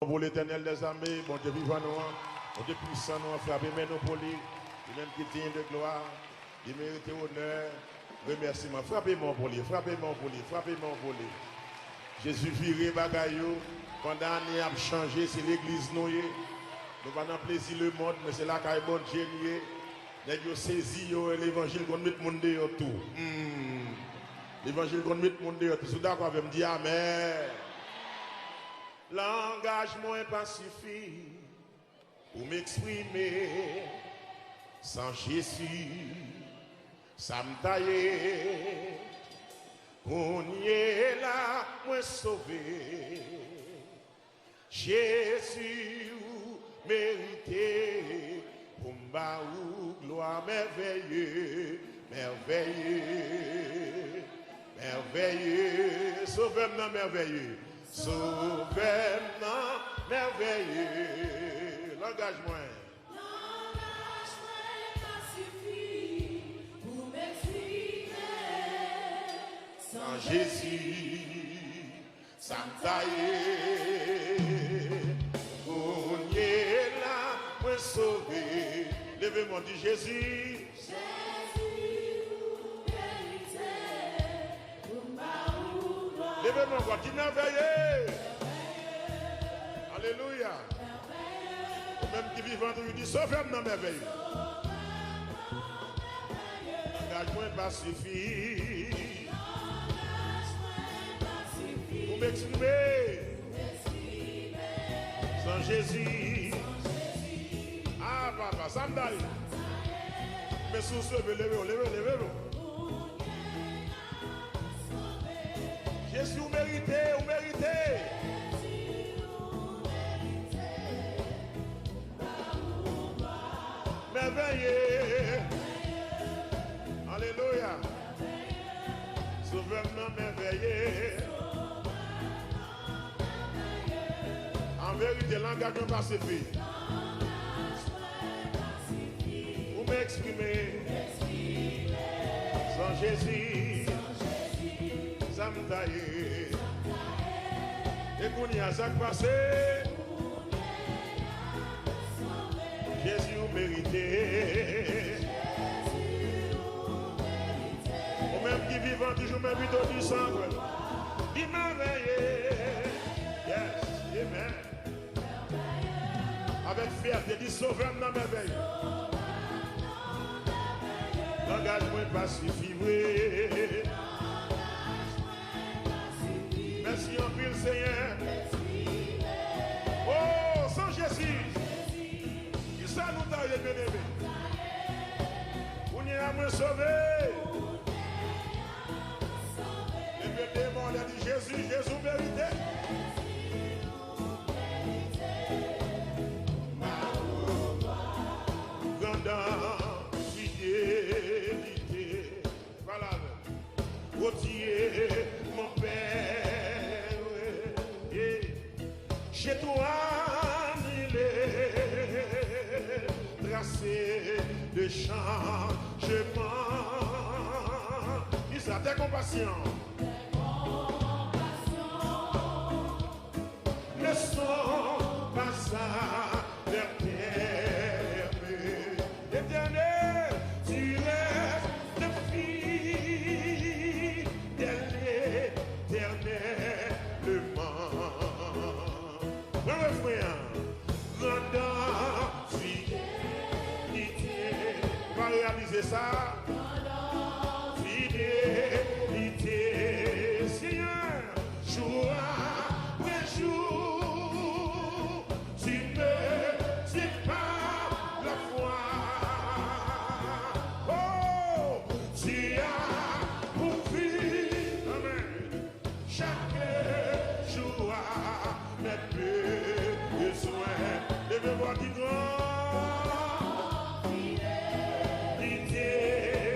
Pour l'éternel des armées, bon Dieu vivant nous, bon Dieu puissant nous, frappez nous pour lui, il même qui digne de gloire, il mérite honneur, remerciement. Frappez-moi pour lui, frappez-moi pour lui, frappez-moi pour lui. Jésus viré bagaillou, pendant l'année a changé, c'est l'église nous. Nous pas dans plaisir le monde, mais c'est là qu'il y a bon Dieu. Nous avons saisi l'évangile qu'on met le monde dehors tout. L'évangile qu'on met le monde dehors tout. Si vous êtes d'accord avec me dire Amen. L'engagement est pas suffit pour m'exprimer. Sans Jésus, ça me taille. On y est là, moi sauvé. Jésus, mérité, pour m'baou, gloire merveilleux, merveilleux, merveilleux, sauvez-moi merveilleux. Sauvez-moi, merveilleux. L'engagement n'est pas suffit pour m'exprimer. Sans Jésus, ça me taille. On y est là, moi sauvé. Levez-moi, dit Jésus. Levez-moi quoi, qui merveilleux. Alléluia. Même qui vivant, il dit, sauvez-moi merveilleux. L'engagement n'est pas suffit. Pour m'exprimer. Sans Jésus. Ah, papa, ça me donne. Mais sous ce, levez-vous. Jésus, vous méritez, vous méritez. Merveilleux. Alléluia. Sauvez-moi merveilleux. En vérité, l'engagement pas suffit. Vous m'exprimez. Sans Jésus. Ça me taille. Et qu'on y a ça passé. Jésus vous méritez. Ou même qui vivant toujours même plutôt du sang. Il merveilleux. Yes, amen. Avec fierté, dit sauvez-moi merveille. L'engagement n'est pas suffi. Merci en pile Seigneur. Oh, sans Jésus, qui ça nous t'a bien aimé. On y a moins sauvé. Les démons, il a dit Jésus, Jésus vérité. Grandeur, fidélité. Voilà. Rôtier, mon Père. Chez toi, il est tracé de changement. Dis ça, tes compassions. Ne sont pas ça, leur terme. Éternel, tu restes fidèle éternellement. Grandeur, fidélité, on va réaliser ça. Fidélité, Seigneur, jour après jour, tu ne sépares la foi. Oh, tu as pourvu, amen, chaque jour mes besoins. Devez voir qui grand. Fidélité.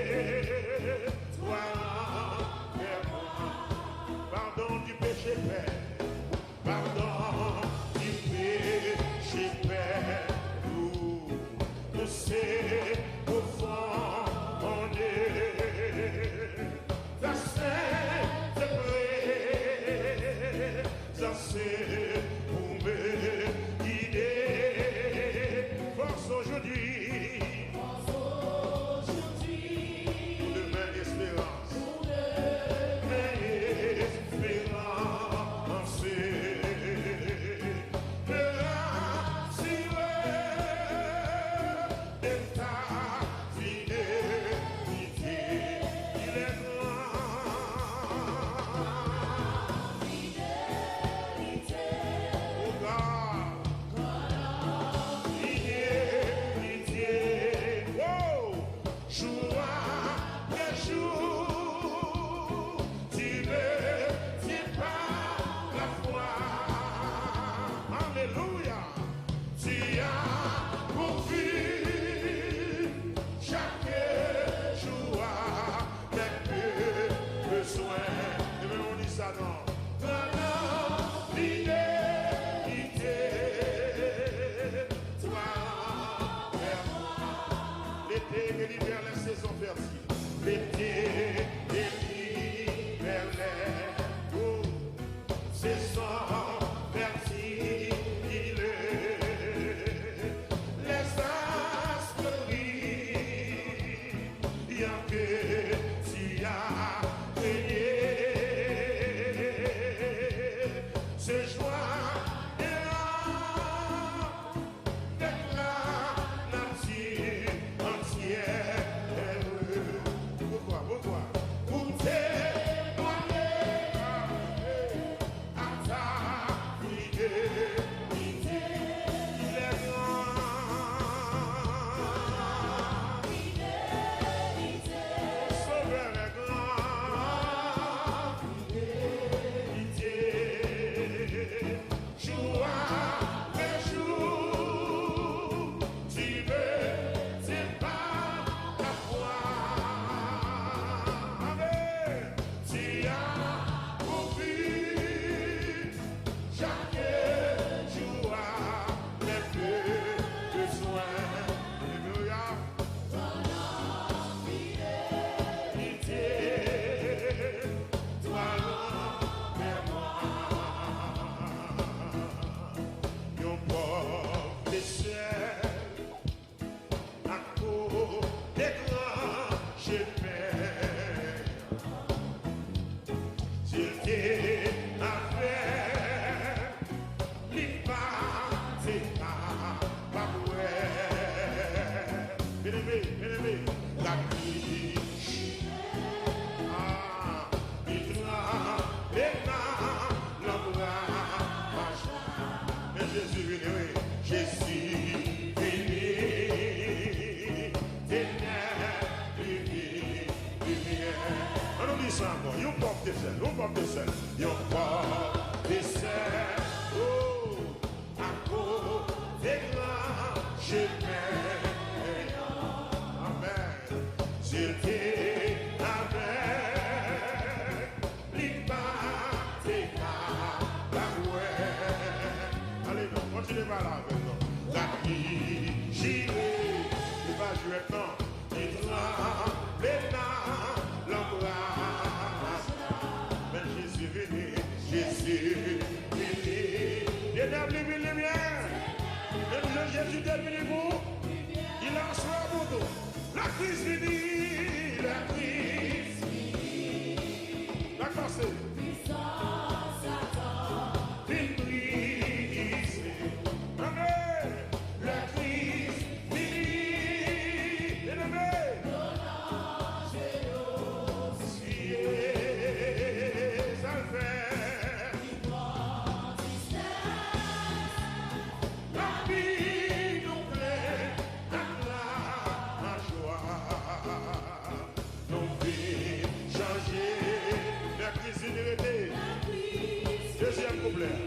Jésus venu, oui. Jésus venu. Ténèbres, lumière. On nous dit ça encore. You porte des ailes, you porte des ailes. You porte des ailes. Oh, à cause des grands chemins. Amen. J'étais avec l'immaté la ouais. Allez, non, continuez par là avec nous. La vie, j'y vais. Il va jouer non. Il tremble dans l'embrasse. Mais Jésus venu, Jésus venu. Il est venu lumière. Même Jésus est venu pour. Il a reçu un bout. La crise finie, la crise finie. La classe. Puissance attend. Une brise. Amen. La crise finie. Bien-aimé. Ça le fait. La vie nous plaît. La joie. Nous vies changer. La crise inhérité. Deuxième problème.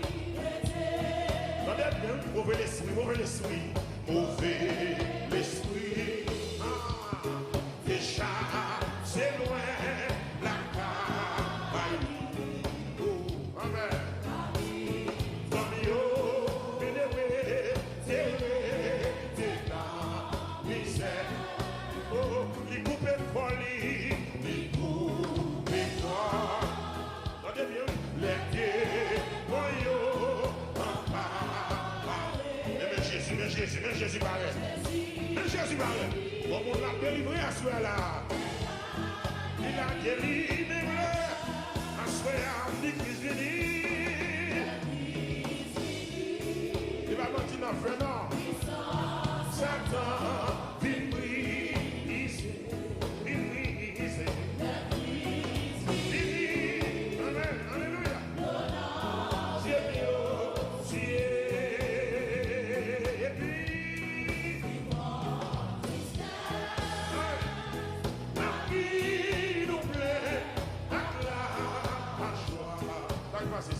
Mauvais l'esprit, mauvais l'esprit, mauvais l'esprit. Ah, déjà, c'est loin la campagne. Oh, amen. Famille, bénévé, t'es la misère. Oh, il coupe une folie, il coupe une foi. Attendez bien, les témoins. Mais Jésus paraît. Mais Jésus paraît. Bon, on l'a délivré à ce là. Il a délivré à ce là. L'église venue. Il va mentir dans le frère, non. Satan, il brise. Il brise. Amen. Alléluia.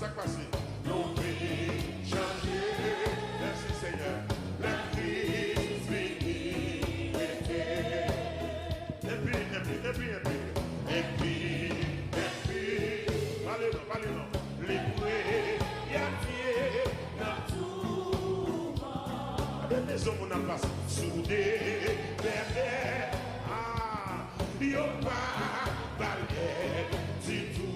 Ça passe. Nous vies changer. Merci Seigneur. La crise finie. Et puis. Allez non. Les bruits, y a pied dans tout. Avec les hommes, on a place. Soudé, bébé. Ah, yo pas balai du tout.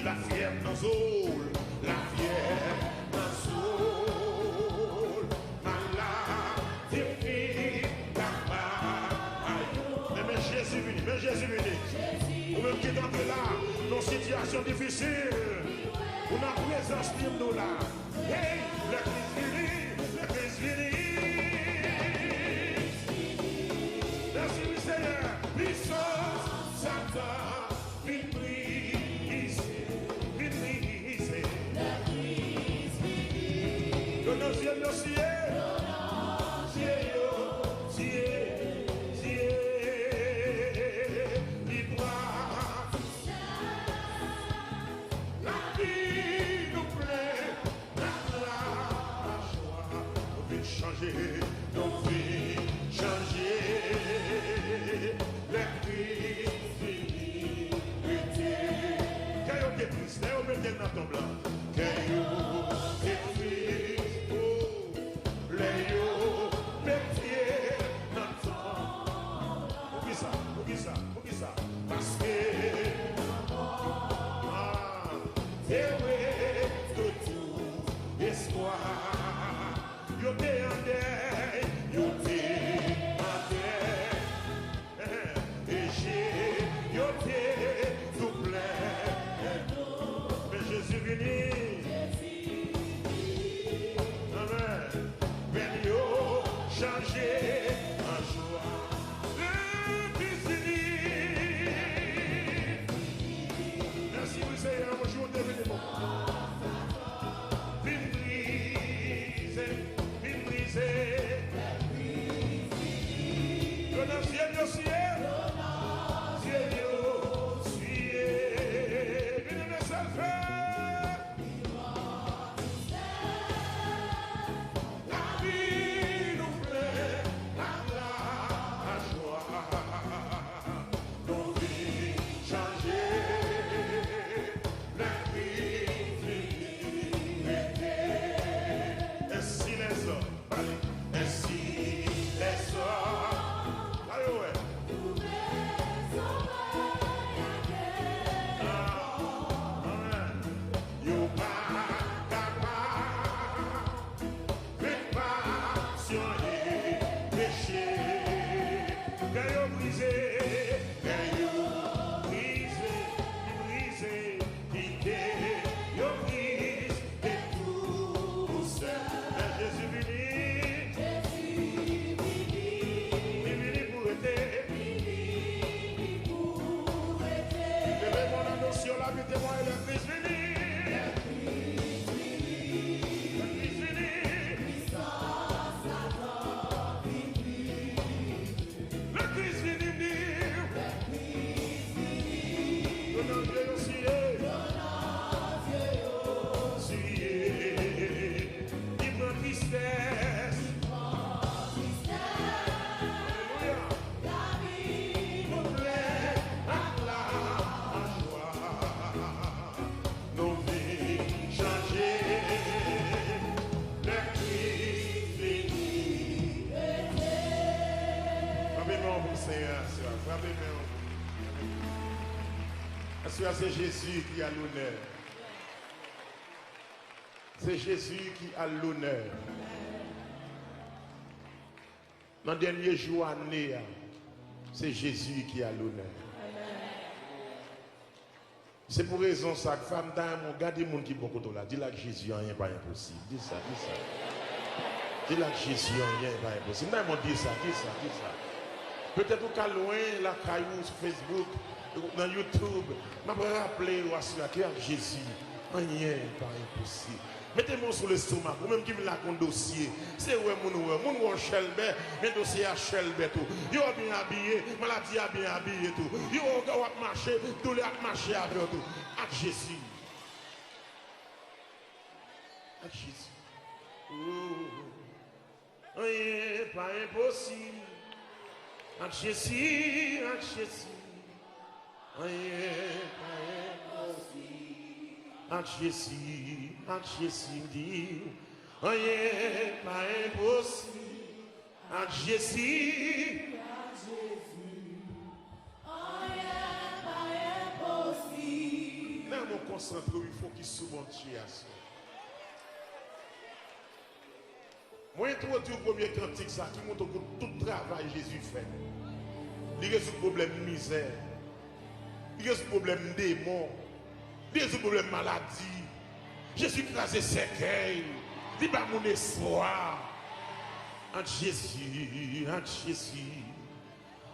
La fièvre dans Zoul, la fièvre dans Zoul, malade, fini, mais Jésus venu, ou même qui est entré là, dans une situation difficile, ou dans la présence de nous là, hey, la crise finie, merci le Seigneur, puissance, Satan, une brise. Le ciel, la vie nous plaît, la joie, nos vies changer, nos vies changer, la crise finie, Caillot est triste, on met dans ton blanc, Caillot est triste. Parce que de tout espoir, yo t'es en deuil, yo t'es en deuil, et yo t'es tout plein, mais Jésus venu, amen, ben yo changer en joie. Merci, oui, Seigneur, bonjour, devenez bon. C'est Jésus qui a l'honneur. C'est Jésus qui a l'honneur. Dans le dernier jour année, c'est Jésus qui a l'honneur. C'est pour raison ça que femme d'amour, regardez les gens qui sont beaucoup là. Dis-là que Jésus rien pas impossible. Dis ça, dis ça. Dis-là que Jésus rien pas impossible. Non, dis ça, dis ça, dis ça. Peut-être au cas loin, la caillou sur Facebook, dans YouTube, je vais rappeler que Jésus rien pas impossible. Mettez-moi sur l'estomac, ou même qui me l'a un dossier. C'est où mon chelbe, mes dossiers à chelbe tout. Yo bien habillé, maladie a bien habillé tout. Yo a marché, tout le marché avec tout. Avec Jésus. Avec Jésus. Rien pas impossible. Avec Jésus, avec Jésus. Rien pas impossible. Avec Jésus dit, rien pas impossible. Avec Jésus, rien pas impossible. là, mon concentré, il faut qu'il se monte à ça. Moi, je introduis le premier cantique ça qui montre que tout le travail Jésus fait. Il y a ce problème de misère. Il y a ce problème de démon. Il y a ce problème de maladie. Jésus crasé ses cueils. Il n'y a pas mon espoir. En Jésus, en Jésus.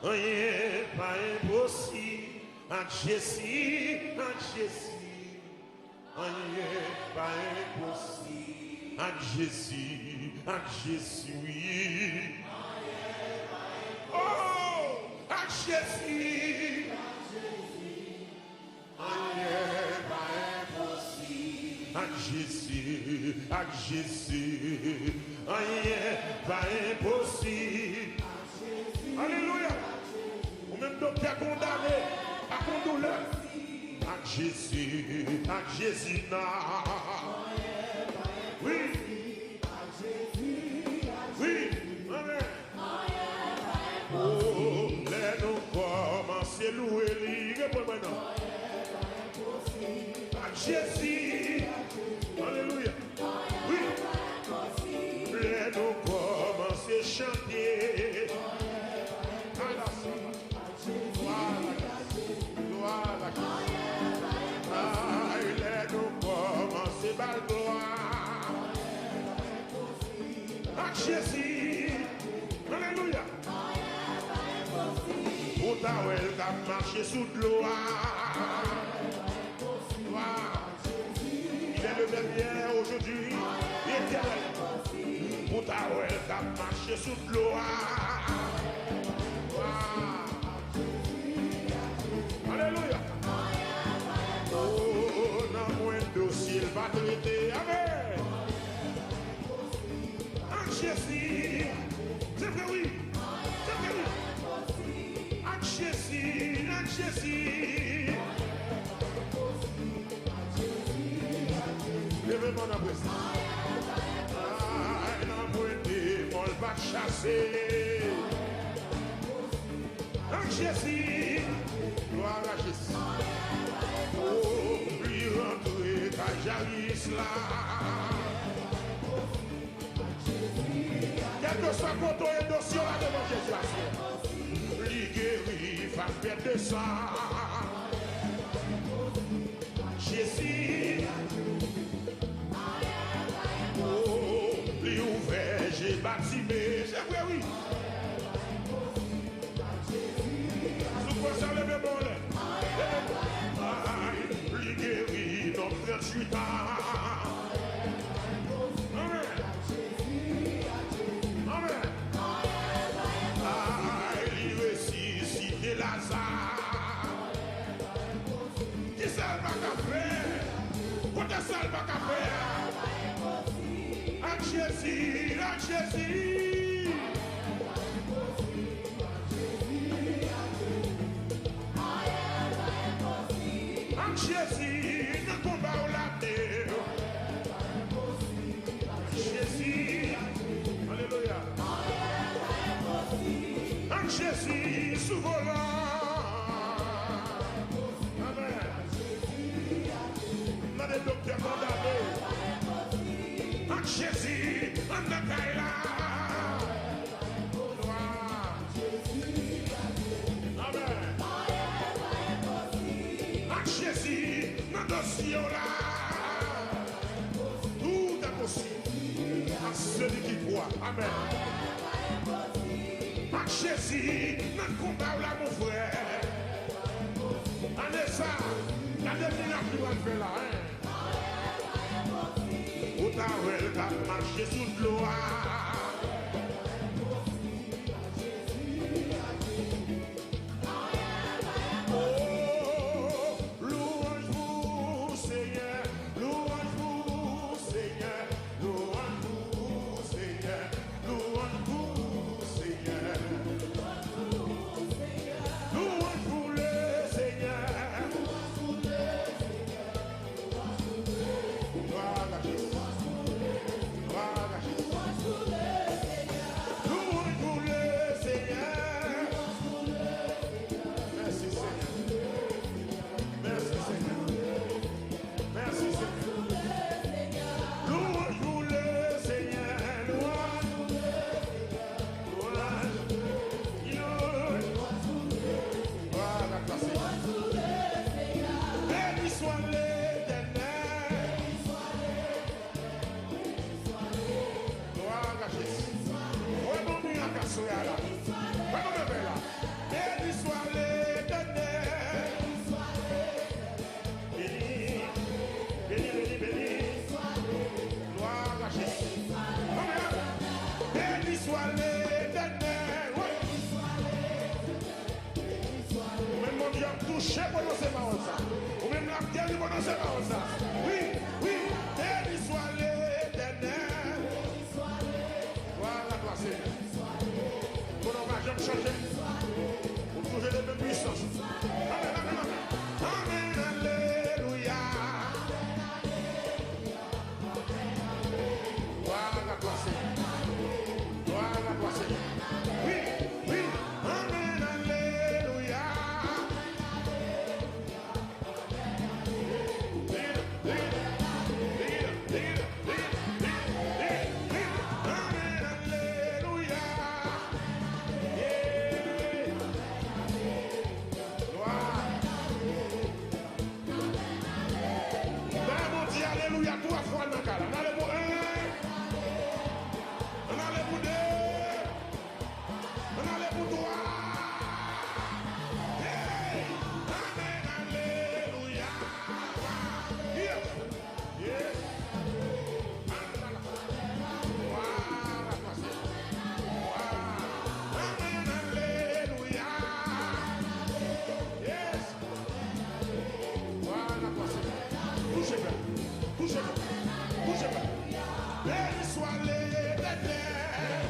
Rien pas impossible. En Jésus, en Jésus. Rien pas impossible. En Jésus, oui. Oh, en Jésus. Rien pas impossible. En Jésus, rien pas impossible. Alléluia. Ou même docteur condamné, à condoleur. En Jésus, non. Oui. Oui. Amen. Oh, laisse-nous commencer à louer lui. Réponds-moi non. Jésus. Alléluia. Oui. Laisse-nous commencer à chanter. Gloire à Christ. Laisse-nous commencer par la gloire. À Jésus. Alléluia. Pour ta ouelle qui marché sous de l'eau. Il est le même hier, aujourd'hui, éternel. Pour ta ouelle qui marché sous de l'eau. Alléluia. Oh, dans moins de dossier, il va traiter. Amen. En Jésus. C'est vrai, oui. C'est vrai, oui. En Jésus, en Jésus. Levez-moi dans le ah, dans moins de démons, il va chasser. En Jésus. Gloire à Jésus. Oh, lui rentrer quand j'arrive là. Quel que soit quand on est dossier là devant Jésus. Lui guérit, va faire de ça. Jésus. Oh, lui ouvert, j'ai baptisé. C'est vrai, oui. Ça le même bon lui guérit dans 38 ans. Amen. Amen. Il ressuscité Lazare. Qui ça va faire? Quand ça va faire? À Jésus, à Jésus. Jésus, ne combat au laté. Jésus, alléluia. En Jésus, sous volant. Amen. Tout est possible à celui qui croit. Amen. Par Jésus, notre combat là, mon frère. Allez ça, la dernière qui va faire là. Où t'as marché sous l'eau. Touché pendant ces paroles ça. Ou même la terre pendant ces paroles ça. Oui, oui, béni soit l'Éternel. Voilà, toi c'est. On va jamais changer. On trouve les mêmes puissances. Amen, amen, amen. Amen, alléluia. Voilà, toi c'est. Voilà, toi c'est. Oui, oui, amen, alléluia. Alléluia, trois fois dans le cas. On allait pour un, on allait pour deux, on allait pour trois. Hey, amen, alléluia. Yes, yes. Voilà, amen, alléluia. Yes. Voilà, touchez-le. Touchez-le. Touchez-le. Béni soit l'Éternel.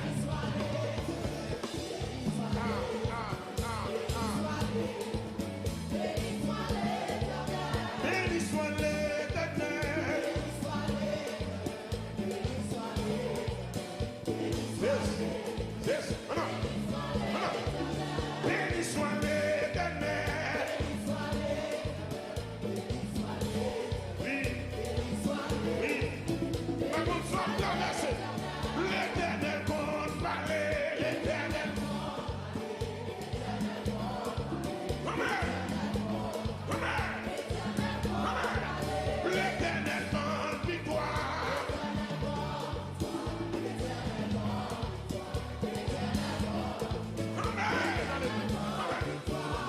Béni soit l'Éternel. Yes. Béni soit l'Éternel. Oui. L'Éternel compte parler, l'Éternel. Amen. Amen. Amen. L'Éternel compte victoire. Amen. Amen.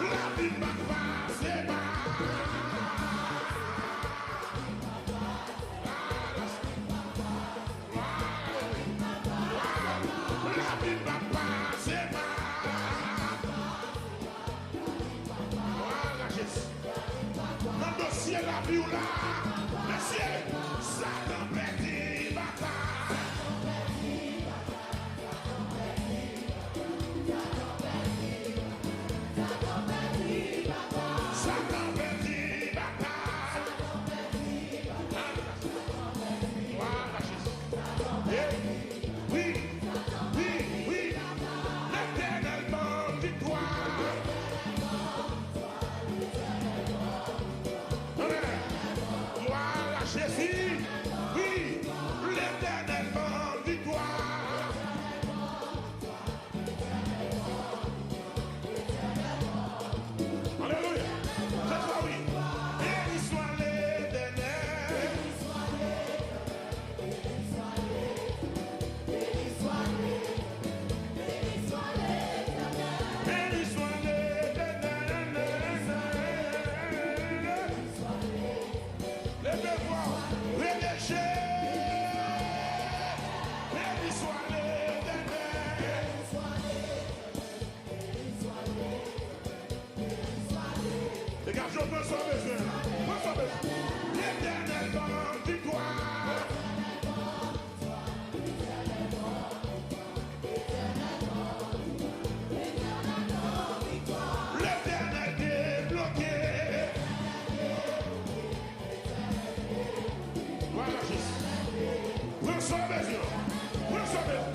La vie m'a passé par. Dans le dossier la vie ou là, monsieur, ça t'empêche de bataille. Ça t'empêche de bataille. Voilà, Jésus. Oui, oui, oui. L'éternel monte victoire. Béni soit l'Éternel. Les garçons, prends son besoin. Prends son besoin. L'Éternel donne victoire. L'Éternel débloqué. Voilà, Jésus. Prends son besoin. Prends son besoin.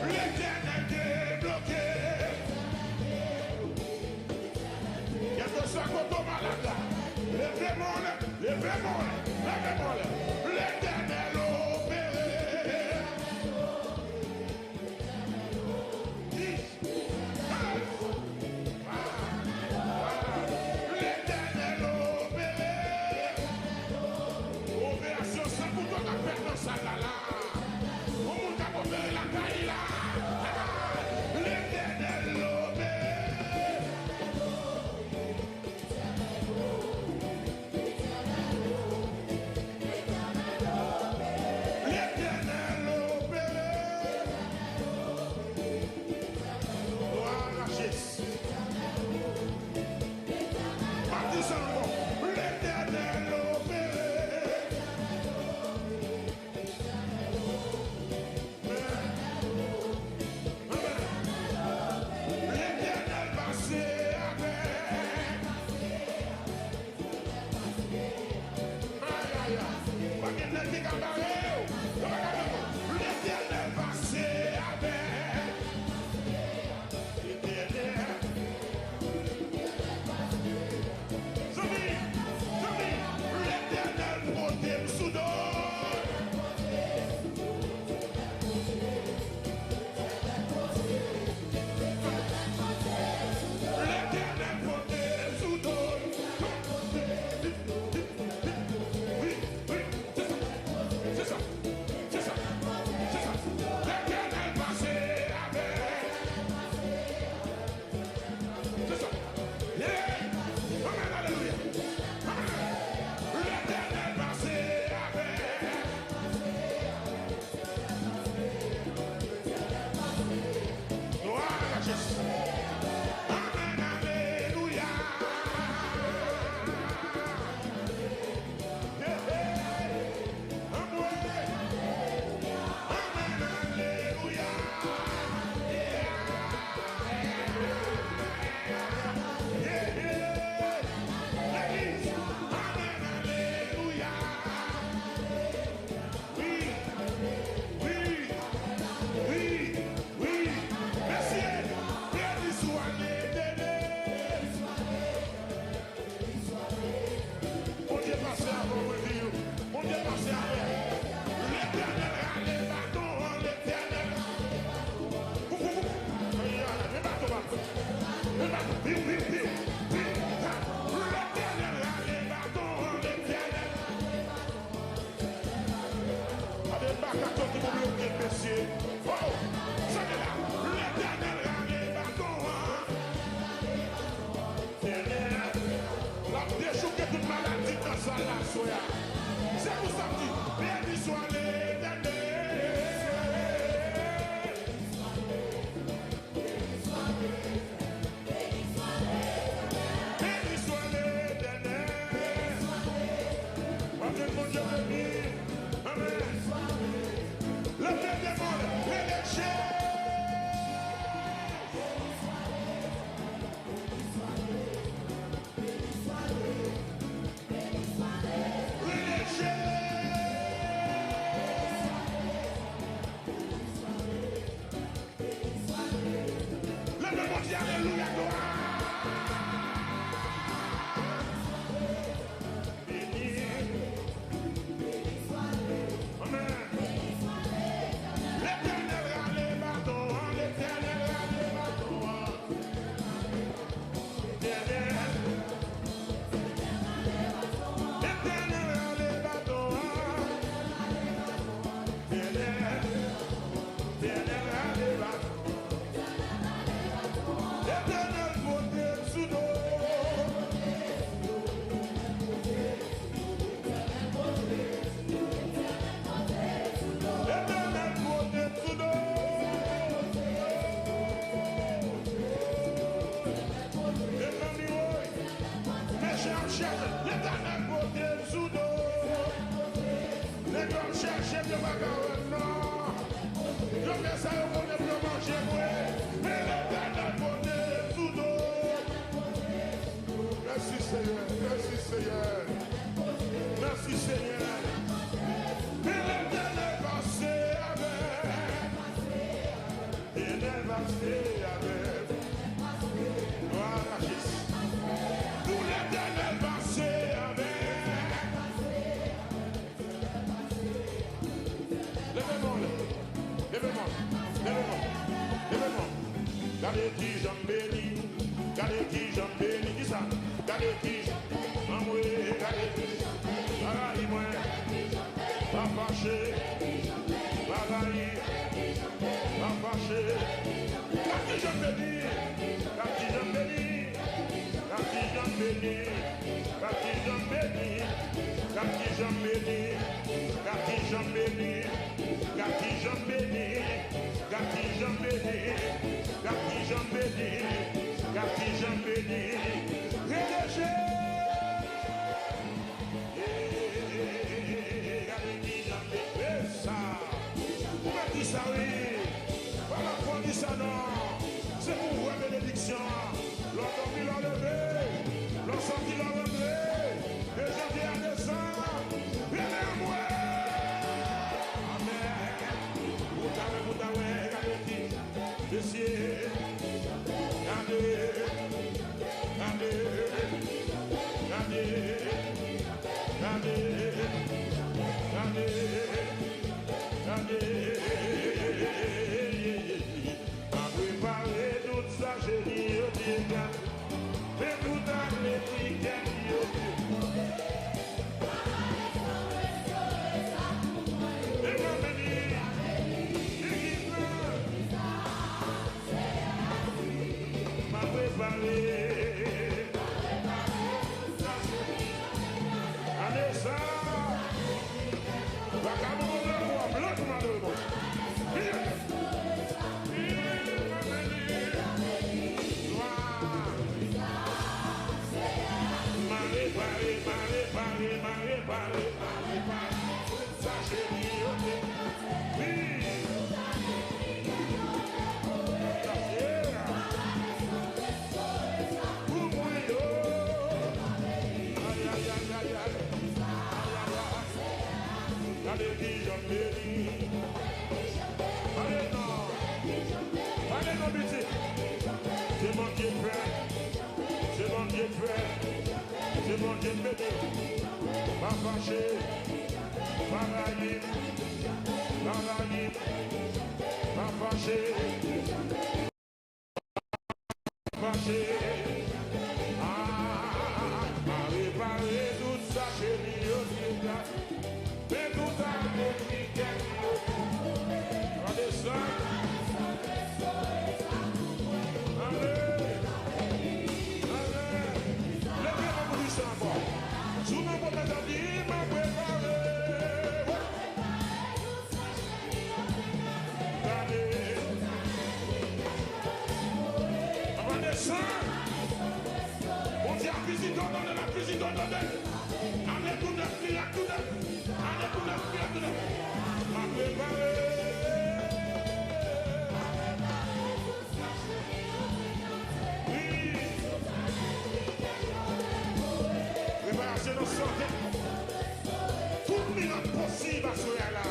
L'Éternel débloqué. Quelque soit contre malade. Levez-moi, levez-moi, levez-moi. L'Éternel opéré. L'Éternel opéré. Opération sans bouton à faire dans sa gala. On monte à opérer la caille là. L'Éternel opéré. L'Éternel opéré. Gloire à Jésus. Baptisons le mot. L'Éternel opéré. L'Éternel passé avec. Aïe, aïe, aïe. Pas qu'il ne dit qu'à barrer. L'Éternel passé avec. L'Éternel. L'Éternel protège sous d'eau. L'Éternel protège sous d'eau. Oui, oui, c'est ça, c'est ça, c'est ça. L'Éternel passé avec. C'est ça. Yeah. Amen, alléluia. Amen. L'Éternel passé avec. Gloire à Jésus. Amen, alléluia. Yeah, yeah. Amen, alléluia. Yeah, yeah. L'église. Amen, alléluia. Oui, oui, oui, oui. Merci. Béni soit l'Éternel. Mon Dieu passé avant moi, Dieu. Mon Dieu passé avec. L'Éternel a les bâtons, l'Éternel. Les bâtons. Les bâtons. Viu, viu, viu. L'Éternel a les bâtons, l'Éternel. Avec bâtons qui vont bloquer, messieurs. Oh, ça est là. L'Éternel a les bâtons. L'Éternel. La déchouquer toute maladie dans sa la soya. C'est pour ça que dit, béni soit l'Éternel. Béni soit l'Éternel. Amen, mon Dieu béni. Amen. Le peuple des mondes, l'élection. Alléluia, gloire. Béni. Amen. L'Éternel a les bâtons, l'Éternel a les bâtons. L'Éternel. L'Éternel a les bâtons. L'Éternel a les bâtons. L'Éternel chercher l'éternel côté sous dos. Les gars chercher de bagarre, non. Je fais ça au monde pour manger, mais l'éternel côté sous dos. Merci Seigneur, merci Seigneur. Merci Seigneur. Mais l'éternel va se avec. L'éternel va se avec. Voilà, Jésus. Nous l'éternel va se avec. Levez-moi, levez-moi, levez-moi, levez-moi. Gardez qui j'en bénis, gardez qui j'en bénis, qui ça? Gardez qui j'en bénis, gardez qui moi, pas fâché, pas raillé, pas fâché. Gardez j'en bénis, gardez j'en bénis, gardez j'en bénis, gardez j'en bénis, gardez j'en bénis, gardez j'en bénis, gardez j'en bénis, gardez j'en bénis, gardez j'en bénis, gardez j'en bénis, relâchez. Ça oui, voilà pour dire ça non, c'est pour voir bénédiction. L'autre qui l'a levé, l'autre qui l'a levé, et je viens de ça, viens à moi. Amen. Vous t'avez, regardez, messieurs, regardez, regardez, regardez, regardez, regardez. C'est mon Dieu béni, pas fâché, pas raillé, pas fâché, fâché. M'a réparé toute sa chérie, mais tout a été regardez ça. On dit à cuisine, donne la cuisine, donne. Allez, tout neuf, allez, tout neuf. Ma préparé. Oui. Préparation de santé. Tout le monde possible à ce là.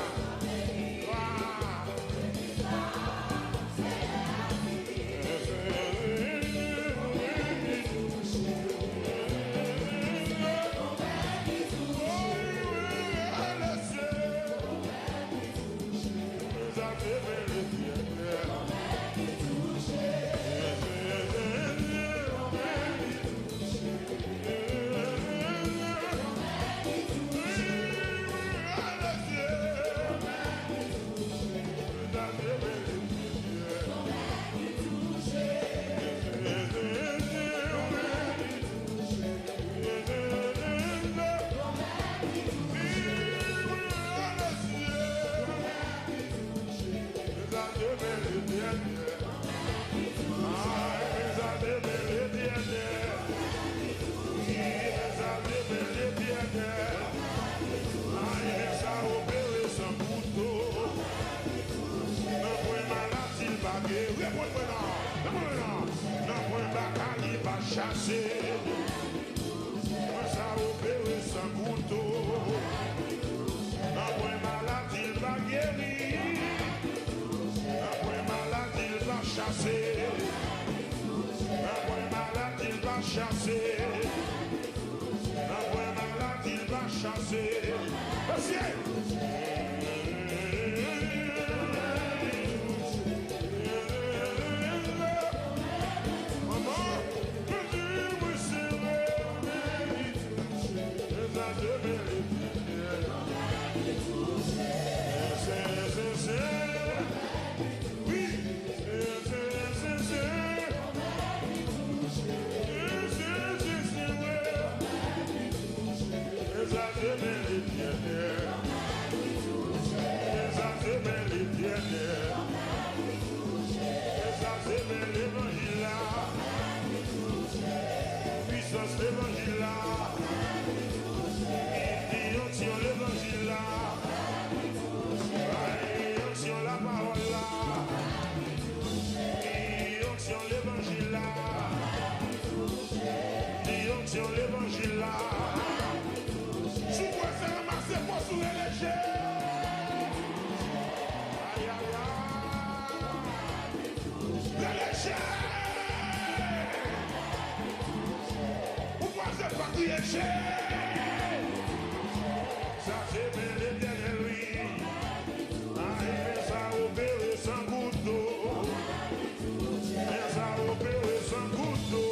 chasser. Moi ça opéré sans couteau. Après malade il va guérir. Après malade il va chasser. Après malade il va chasser. Après malade il va chasser. Puissance l'évangile là, onction l'évangile là, onction la parole là, onction l'évangile là, onction l'évangile là. Sous quoi ça ramasse pour sous les légers? Aïe aïe aïe, les légers. C'est pas qui est cher. Ça c'est bien l'éternel, oui. Mais ça opéré sans couteau. Mais ça opéré sans couteau.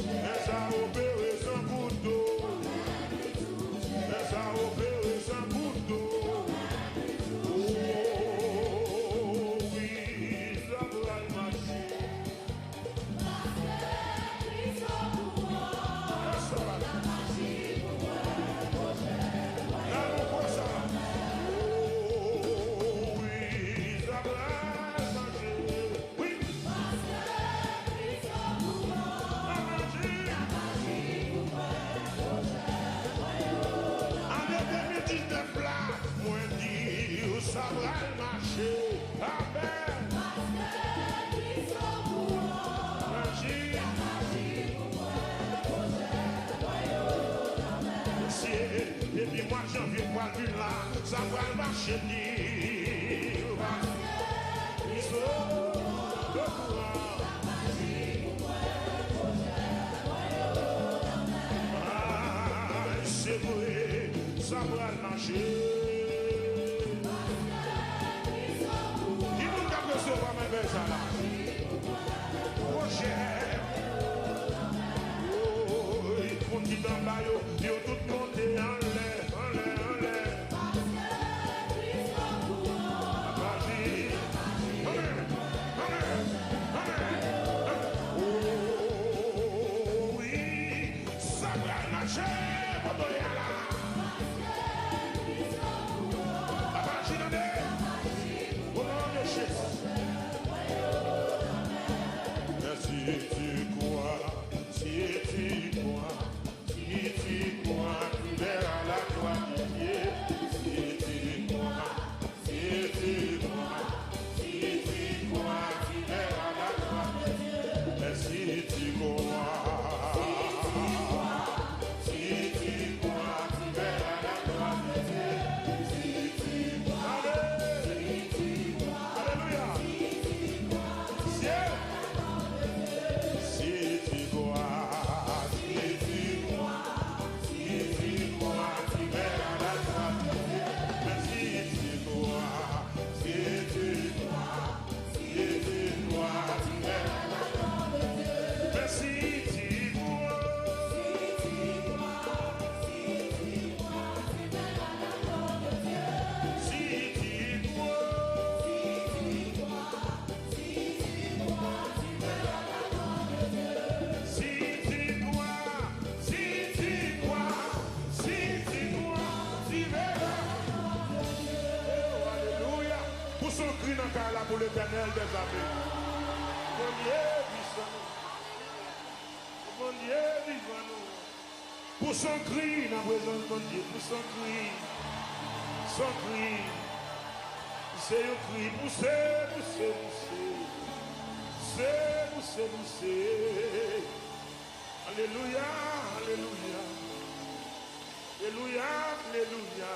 Mais ça opéré sans couteau. Mais ça opéré sans couteau. Oh oui, ça va marcher. Ça va marcher, amen. Et puis moi j'en viens pas plus là, ça va marcher. C'est vrai, ça va marcher. Oh, il faut qu'il t'en baille, il faut tout monter en l'air, en l'air, en l'air. Oh, oui, ça va marcher, Boboyala. Si tu crois, tu verras la gloire de Dieu. Si tu crois, tu verras la gloire de Dieu. Et si tu crois, tu verras la gloire de Dieu. Alléluia. Pour l'éternel des armées. Mon Dieu vivant nous. Pour son cri dans la présence de Dieu, pour son cri. C'est un cri, pousser. Alléluia, alléluia. Alléluia, alléluia.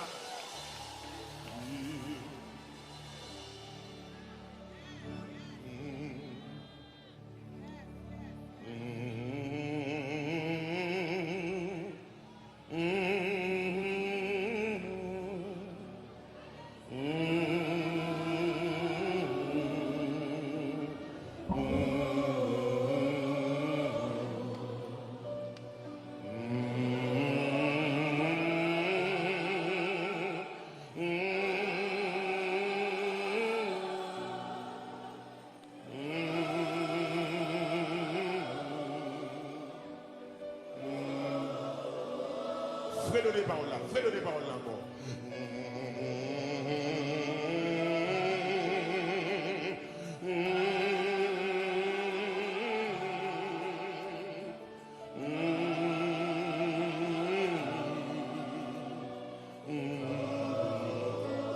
Fais-le des paroles là, fais-le des paroles là encore.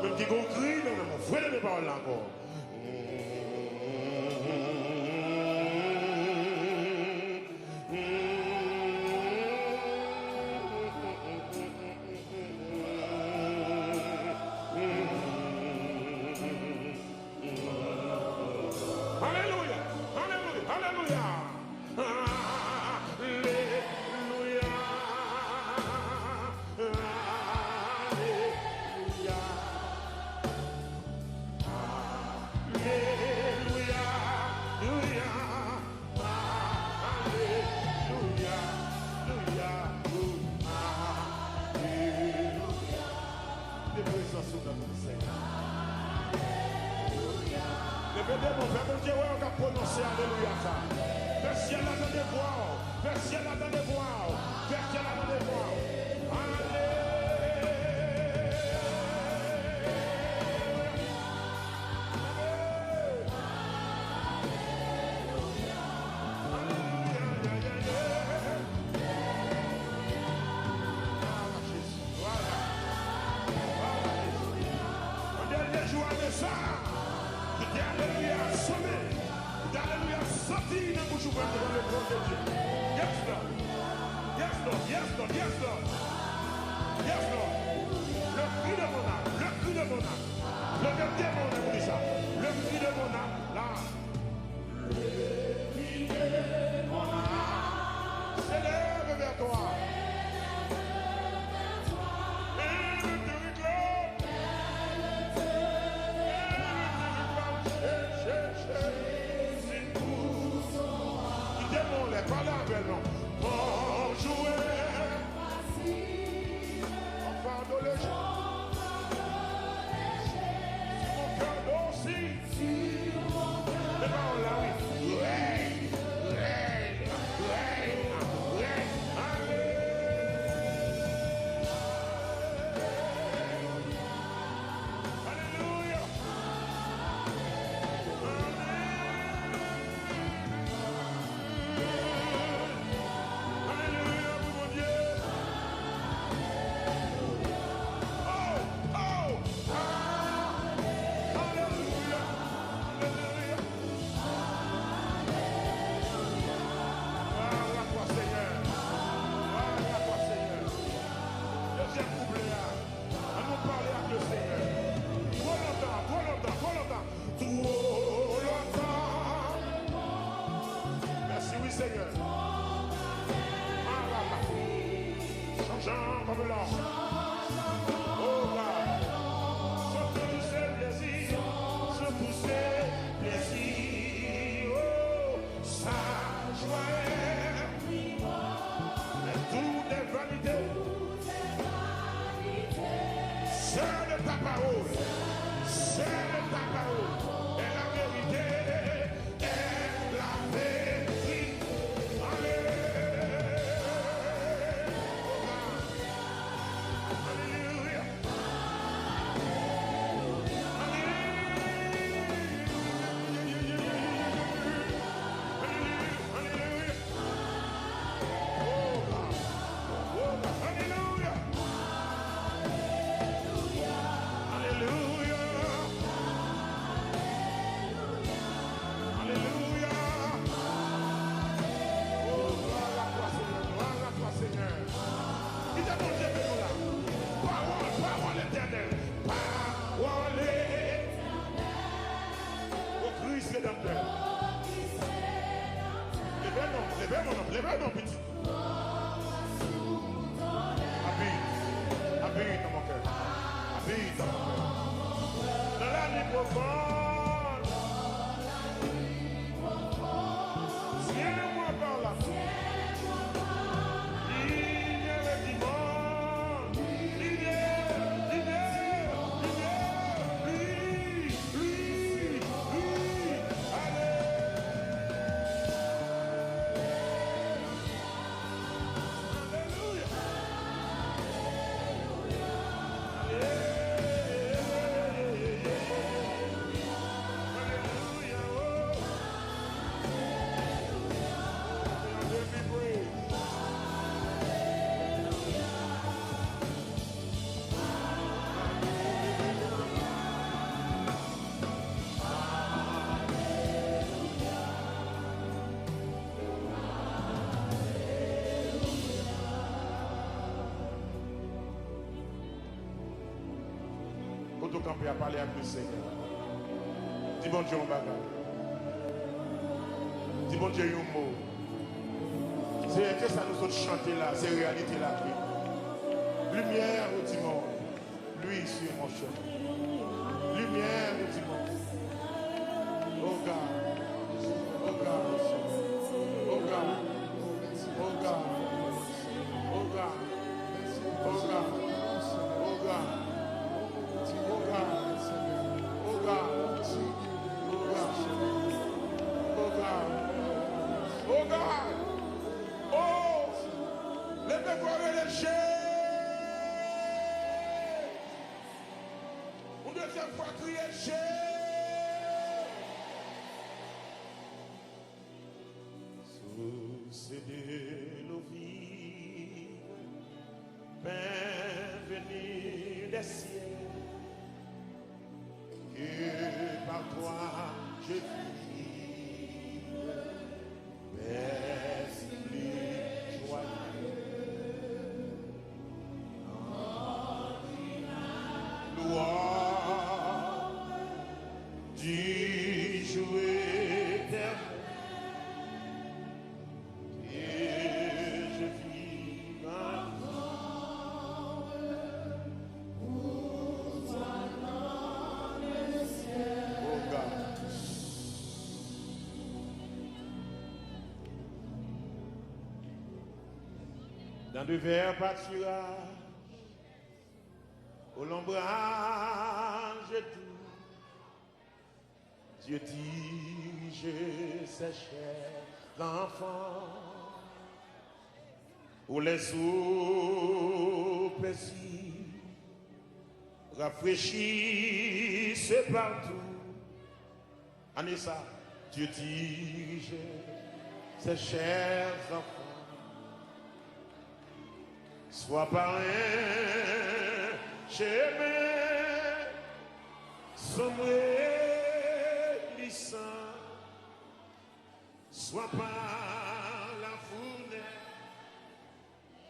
Même qui gon crie, non, fais-le des paroles là encore. rédempteur. Levez mon petit. Habille dans mon cœur. Habille dans mon cœur. Dans la nuit profonde. Tiens-moi par là. Lumière le dimanche. Camper à parler avec le Seigneur. Dis bon Dieu un bagage. Dis bon Dieu un mot. C'est que ça nous autres chanter là, c'est réalité là. Lumière au dimanche. Lui sur mon chemin. Lumière au dimanche. Oh God. Oh God. Oh God. Oh God. Oh God. Oh God. Oh God. Oh God! Oh! Levez-vous léger! Une deuxième fois, criez Jésus! Succédez nos vies, bienvenue des cieux, que par toi je vis. Dans de verts pâturages, au l'ombrage tout, Dieu dirige ses chers enfants, où les eaux paisibles rafraîchissent partout. Anissa, Dieu dirige ses chers enfants. Soit par un chemin sombre et glissant, soit par la fournaise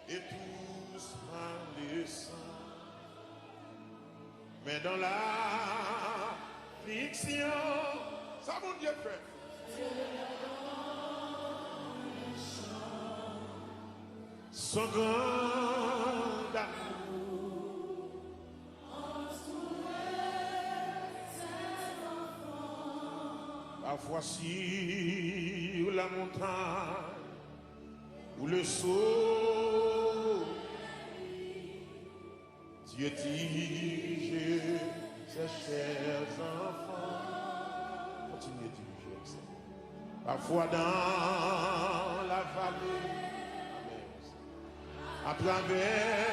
et tous par le sang. Mais dans la fiction, ça mon Dieu fait. Son grand amour parfois sur la montagne où le soleil Dieu dirige ses chers enfants. Continuez de diriger ça. Parfois dans la vallée, à travers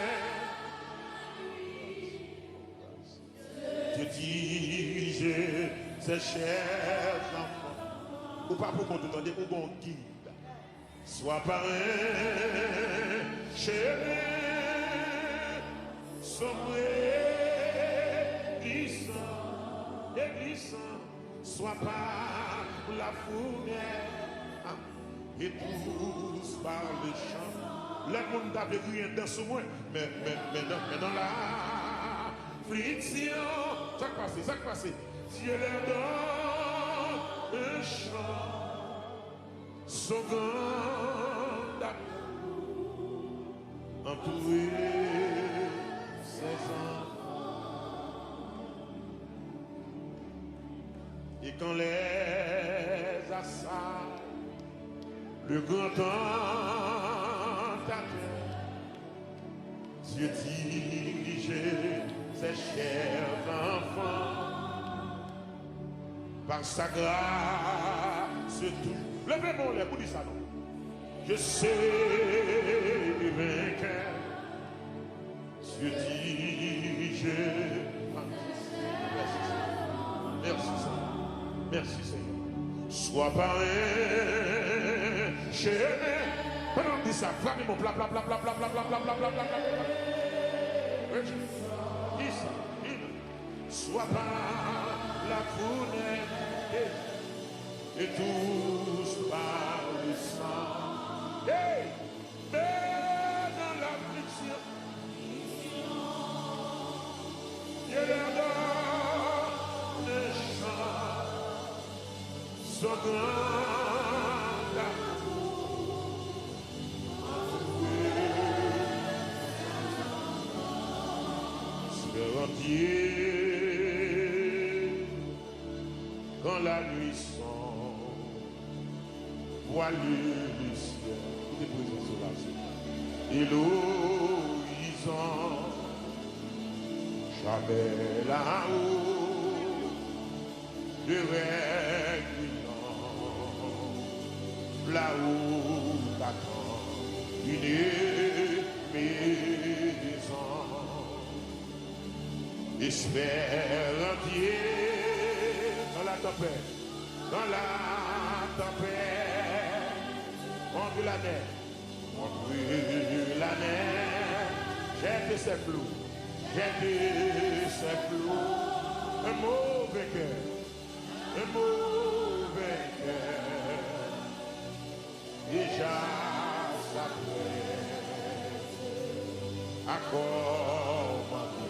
Dieu dirige ses chers enfants. Ou pas pour qu'on t'entende, ou bon guide. Soit par un chemin sombre et glissant, soit par la fournaise et tous par le champ. Le monde avait rien dans ce moins, mais dans la friction, ça passe, Dieu leur donne son grand amour, entouré ses enfants. Et quand les assailles, le grand tentateur, Dieu dirigeait ses chers enfants par sa grâce tout. Levez-moi les bouts du salon. Je sais vainqueur. Dieu dirigeait. Merci Seigneur. Merci Seigneur. Sois parrain, chéri. Pendant que dit ça, frappez mon bla bla bla bla bla bla bla bla bla bla bla bla. Ici, sois pas la fournaise et tous par le sang. Hey, mais dans l'affliction, il leur donne un chant, son grand amour. Entier, quand la nuit sombre voile le ciel et l'horizon, jamais là-haut de régulant, là-haut t'attend une maison. Espère entier dans la tempête, on brûle la neige, jette ses flots, un mauvais cœur, déjà s'apprête à commander.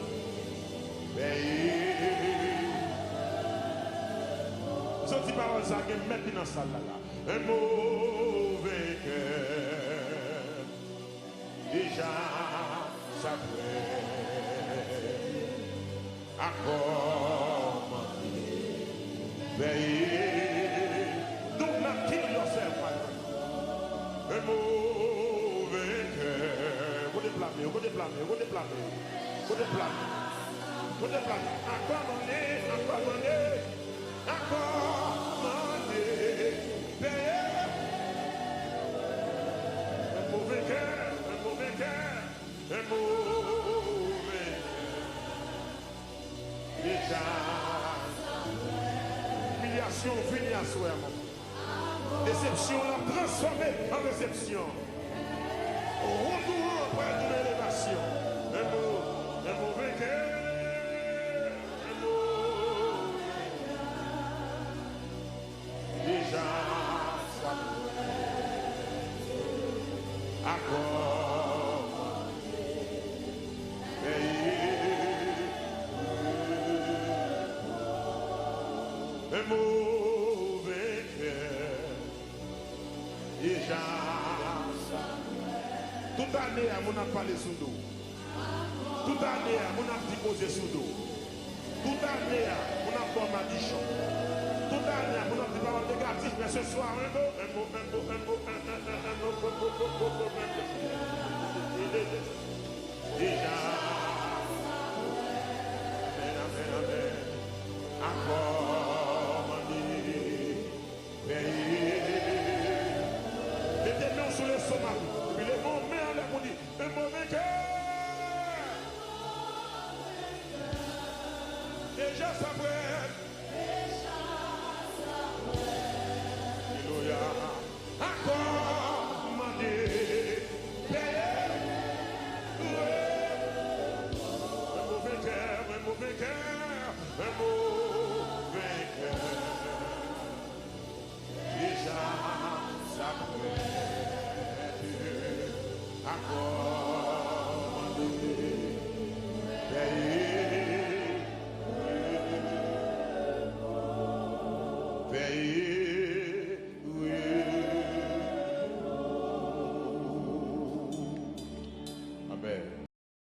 Sorti parole ça que mettre dans salle là. Un mauvais cœur déjà s'apprête à commander. Don't not kill yourself, my friend. Un mauvais cœur. Vous déplacer. Un mauvais déjà. Humiliation finie à soi, mon frère. Déception l'a transformée en réception. Retour après une élévation. Un mauvais cœur. Déjà s'apprête à un mauvais cœur. Déjà toute année à mon a parlé sous l'eau. Toute année à mon a déposé sous l'eau. Toute année à mon a fait ma dichon. Toute année à mon a dit parole négative, mais ce soir un mot. Déjà. Encore mettez mains sur le stomac, puis les bons mains en l'air pour dire un mauvais cœur. Déjà s'apprête. Alléluia. Encore mandé. Un mauvais cœur. Un mauvais cœur. Déjà s'apprête à commander. Veillez.